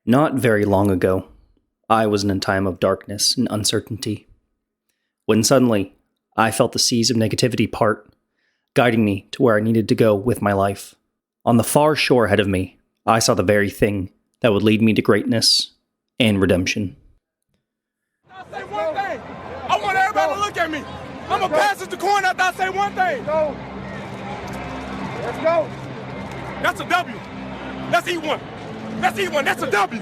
Not very long ago, I was in a time of darkness and uncertainty, when suddenly I felt the seas of negativity part, guiding me to where I needed to go with my life. On the far shore ahead of me, I saw the very thing that would lead me to greatness and redemption. I'll say one thing. I want everybody to look at me. I'm going to pass it to corn after I say one thing. Let's go. That's a W. Let's eat one. Let's eat one. That's a W.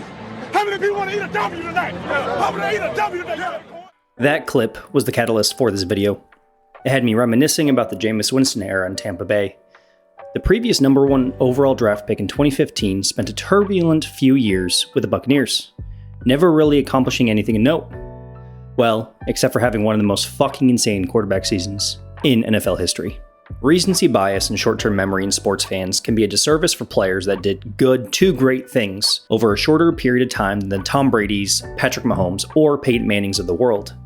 How many people want to eat a W tonight? How many eat a W tonight? That clip was the catalyst for this video. It had me reminiscing about the Jameis Winston era in Tampa Bay. The previous number 1 overall draft pick in 2015 spent a turbulent few years with the Buccaneers, never really accomplishing anything of note. Well, except for having one of the most fucking insane quarterback seasons in NFL history. Recency bias and short-term memory in sports fans can be a disservice for players that did good to great things over a shorter period of time than the Tom Brady's, Patrick Mahomes, or Peyton Mannings of the world.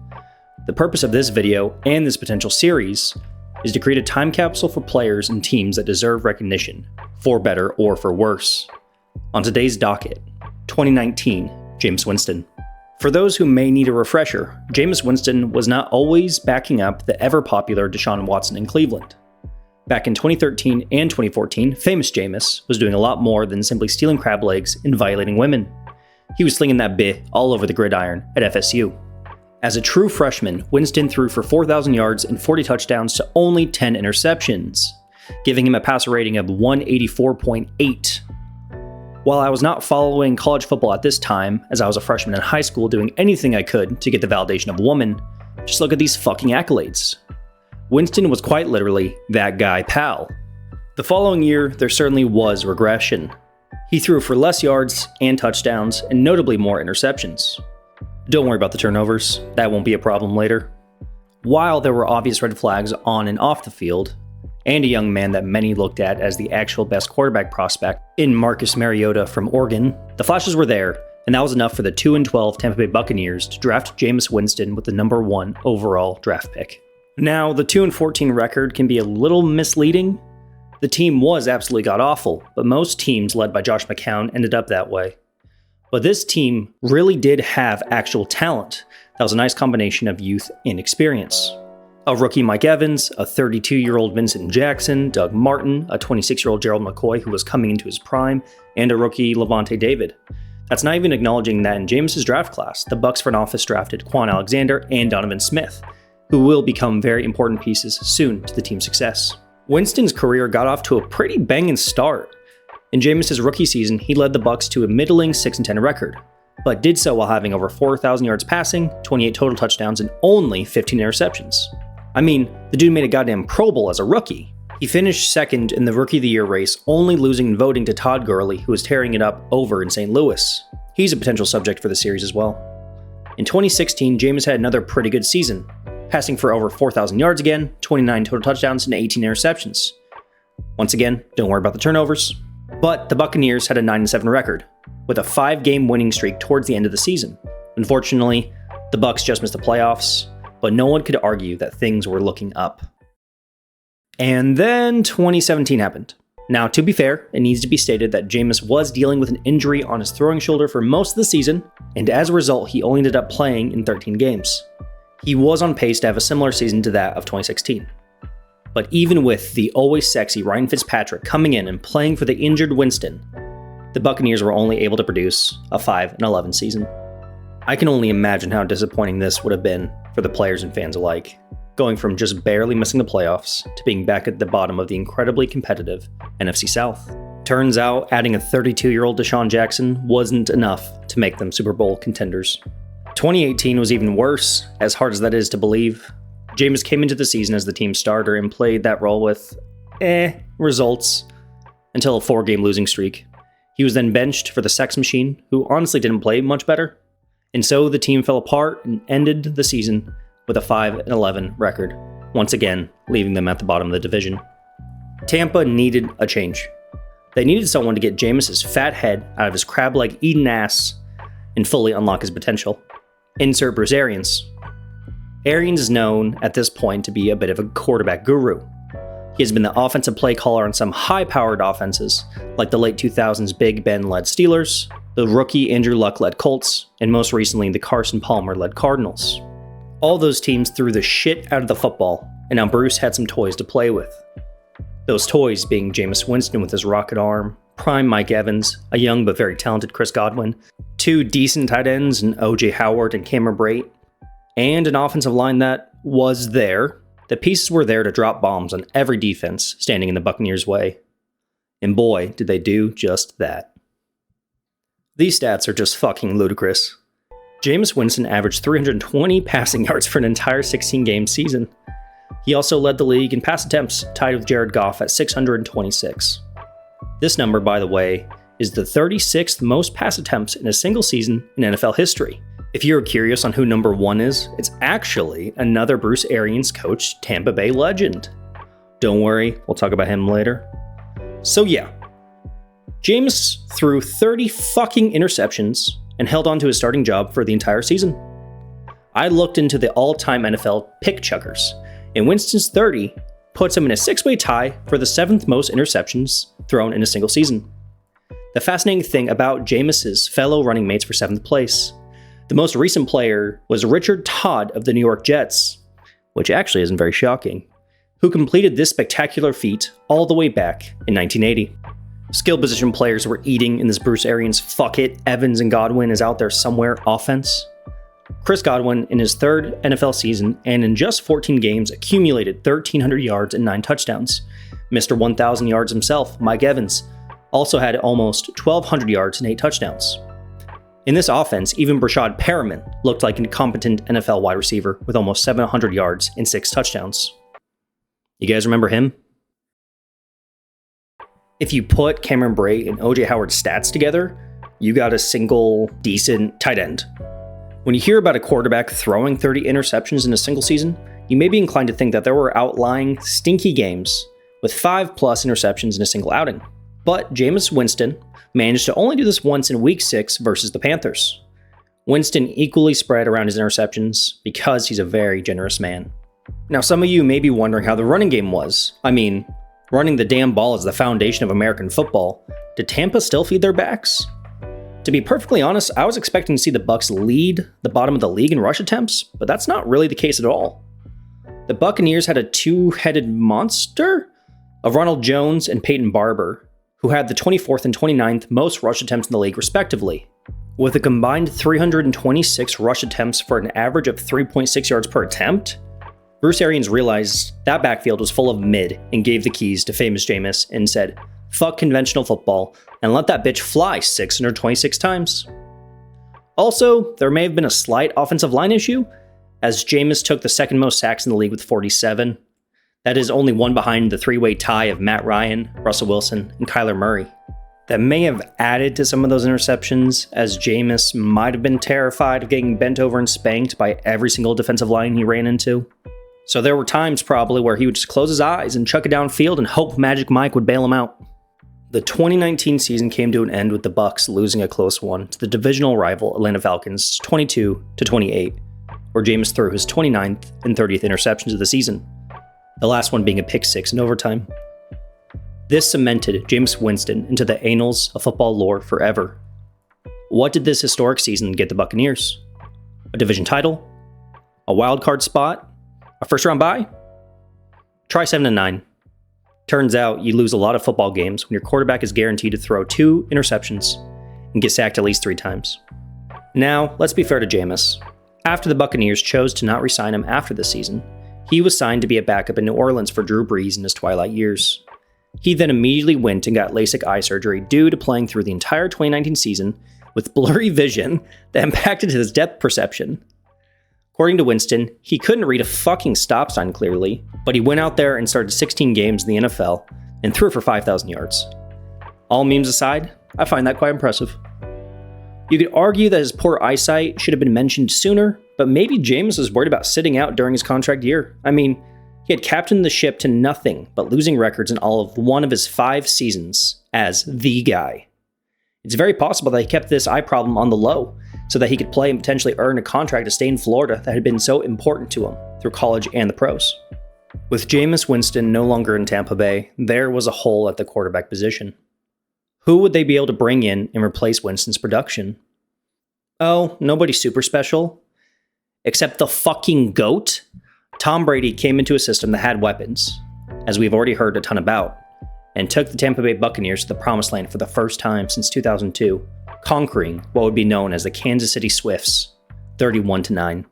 The purpose of this video and this potential series is to create a time capsule for players and teams that deserve recognition, for better or for worse. On today's docket, 2019, Jameis Winston. For those who may need a refresher, Jameis Winston was not always backing up the ever-popular Deshaun Watson in Cleveland. Back in 2013 and 2014, famous Jameis was doing a lot more than simply stealing crab legs and violating women. He was slinging that bit all over the gridiron at FSU. As a true freshman, Winston threw for 4,000 yards and 40 touchdowns to only 10 interceptions, giving him a passer rating of 184.8. While I was not following college football at this time, as I was a freshman in high school doing anything I could to get the validation of a woman, just look at these fucking accolades. Winston was quite literally that guy pal. The following year, there certainly was regression. He threw for less yards and touchdowns, and notably more interceptions. Don't worry about the turnovers, that won't be a problem later. While there were obvious red flags on and off the field, and a young man that many looked at as the actual best quarterback prospect in Marcus Mariota from Oregon, the flashes were there, and that was enough for the 2-12 Tampa Bay Buccaneers to draft Jameis Winston with the number 1 overall draft pick. Now, the 2-14 record can be a little misleading. The team was absolutely god-awful, but most teams led by Josh McCown ended up that way. But this team really did have actual talent. That was a nice combination of youth and experience. A rookie Mike Evans, a 32-year-old Vincent Jackson, Doug Martin, a 26-year-old Gerald McCoy who was coming into his prime, and a rookie Levante David. That's not even acknowledging that in Jameis' draft class, the Bucs front office drafted Quan Alexander and Donovan Smith, who will become very important pieces soon to the team's success. Winston's career got off to a pretty banging start. In Jameis' rookie season, he led the Bucs to a middling 6-10 record, but did so while having over 4,000 yards passing, 28 total touchdowns, and only 15 interceptions. I mean, the dude made a goddamn Pro Bowl as a rookie. He finished second in the Rookie of the Year race, only losing in voting to Todd Gurley, who was tearing it up over in St. Louis. He's a potential subject for the series as well. In 2016, Jameis had another pretty good season, passing for over 4,000 yards again, 29 total touchdowns, and 18 interceptions. Once again, don't worry about the turnovers. But the Buccaneers had a 9-7 record, with a 5-game winning streak towards the end of the season. Unfortunately, the Bucs just missed the playoffs, but no one could argue that things were looking up. And then 2017 happened. Now, to be fair, it needs to be stated that Jameis was dealing with an injury on his throwing shoulder for most of the season, and as a result, he only ended up playing in 13 games. He was on pace to have a similar season to that of 2016. But even with the always sexy Ryan Fitzpatrick coming in and playing for the injured Winston, the Buccaneers were only able to produce a 5-11 season. I can only imagine how disappointing this would have been for the players and fans alike, going from just barely missing the playoffs to being back at the bottom of the incredibly competitive NFC South. Turns out adding a 32-year-old Deshaun Jackson wasn't enough to make them Super Bowl contenders. 2018 was even worse, as hard as that is to believe. Jameis came into the season as the team's starter and played that role with results until a 4-game losing streak. He was then benched for the sex machine, who honestly didn't play much better. And so the team fell apart and ended the season with a 5-11 record, once again leaving them at the bottom of the division. Tampa needed a change. They needed someone to get Jameis' fat head out of his crab leg eating ass and fully unlock his potential. Insert Bruce Arians. Arians is known at this point to be a bit of a quarterback guru. He has been the offensive play caller on some high-powered offenses, like the late 2000s Big Ben-led Steelers, the rookie Andrew Luck-led Colts, and most recently the Carson Palmer-led Cardinals. All those teams threw the shit out of the football, and now Bruce had some toys to play with. Those toys being Jameis Winston with his rocket arm, prime Mike Evans, a young but very talented Chris Godwin, 2 decent tight ends in O.J. Howard and Cameron Brate, and an offensive line that was there. The pieces were there to drop bombs on every defense standing in the Buccaneers' way. And boy, did they do just that. These stats are just fucking ludicrous. Jameis Winston averaged 320 passing yards for an entire 16-game season. He also led the league in pass attempts, tied with Jared Goff at 626. This number, by the way, is the 36th most pass attempts in a single season in NFL history. If you're curious on who number 1 is, it's actually another Bruce Arians coached Tampa Bay legend. Don't worry, we'll talk about him later. So yeah, Jameis threw 30 fucking interceptions and held on to his starting job for the entire season. I looked into the all-time NFL pick chuckers, and Winston's 30 puts him in a 6-way tie for the 7th most interceptions thrown in a single season. The fascinating thing about Jameis's fellow running mates for 7th place, the most recent player was Richard Todd of the New York Jets, which actually isn't very shocking, who completed this spectacular feat all the way back in 1980. Skill position players were eating in this Bruce Arians fuck it, Evans and Godwin is out there somewhere offense. Chris Godwin, in his 3rd NFL season and in just 14 games, accumulated 1,300 yards and 9 touchdowns. Mr. 1,000 yards himself, Mike Evans, also had almost 1,200 yards and 8 touchdowns. In this offense, even Brashad Perriman looked like a competent NFL wide receiver with almost 700 yards and 6 touchdowns. You guys remember him? If you put Cameron Brate and O.J. Howard's stats together, you got a single decent tight end. When you hear about a quarterback throwing 30 interceptions in a single season, you may be inclined to think that there were outlying, stinky games with 5+ interceptions in a single outing. But Jameis Winston managed to only do this once in Week 6 versus the Panthers. Winston equally spread around his interceptions because he's a very generous man. Now, some of you may be wondering how the running game was. I mean, running the damn ball is the foundation of American football. Did Tampa still feed their backs? To be perfectly honest, I was expecting to see the Bucs lead the bottom of the league in rush attempts, but that's not really the case at all. The Buccaneers had a 2-headed monster of Ronald Jones and Peyton Barber, who had the 24th and 29th most rush attempts in the league respectively. With a combined 326 rush attempts for an average of 3.6 yards per attempt, Bruce Arians realized that backfield was full of mid and gave the keys to famous Jameis and said, "Fuck conventional football and let that bitch fly 626 times." Also, there may have been a slight offensive line issue, as Jameis took the 2nd most sacks in the league with 47. That is only one behind the 3-way tie of Matt Ryan, Russell Wilson, and Kyler Murray. That may have added to some of those interceptions, as Jameis might have been terrified of getting bent over and spanked by every single defensive line he ran into. So there were times probably where he would just close his eyes and chuck it downfield and hope Magic Mike would bail him out. The 2019 season came to an end with the Bucs losing a close one to the divisional rival Atlanta Falcons 22-28, where Jameis threw his 29th and 30th interceptions of the season, the last one being a pick 6 in overtime. This cemented Jameis Winston into the annals of football lore forever. What did this historic season get the Buccaneers? A division title? A wild card spot? A first-round bye? Try 7-9. Turns out you lose a lot of football games when your quarterback is guaranteed to throw 2 interceptions and get sacked at least 3 times. Now, let's be fair to Jameis. After the Buccaneers chose to not re-sign him after the season, he was signed to be a backup in New Orleans for Drew Brees in his twilight years. He then immediately went and got Lasik eye surgery due to playing through the entire 2019 season with blurry vision that impacted his depth perception. According to Winston, he couldn't read a fucking stop sign clearly, but he went out there and started 16 games in the NFL and threw for 5,000 yards. All memes aside, I find that quite impressive. You could argue that his poor eyesight should have been mentioned sooner, but maybe Jameis was worried about sitting out during his contract year. I mean, he had captained the ship to nothing but losing records in all of one of his 5 seasons as the guy. It's very possible that he kept this eye problem on the low so that he could play and potentially earn a contract to stay in Florida that had been so important to him through college and the pros. With Jameis Winston no longer in Tampa Bay, there was a hole at the quarterback position. Who would they be able to bring in and replace Winston's production? Oh, nobody super special. Except the fucking GOAT? Tom Brady came into a system that had weapons, as we've already heard a ton about, and took the Tampa Bay Buccaneers to the promised land for the first time since 2002, conquering what would be known as the Kansas City Swifts, 31-9.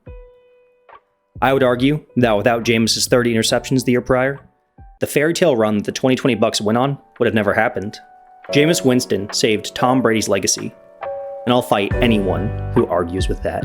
I would argue that without Jameis's 30 interceptions the year prior, the fairy tale run that the 2020 Bucs went on would have never happened. Jameis Winston saved Tom Brady's legacy, and I'll fight anyone who argues with that.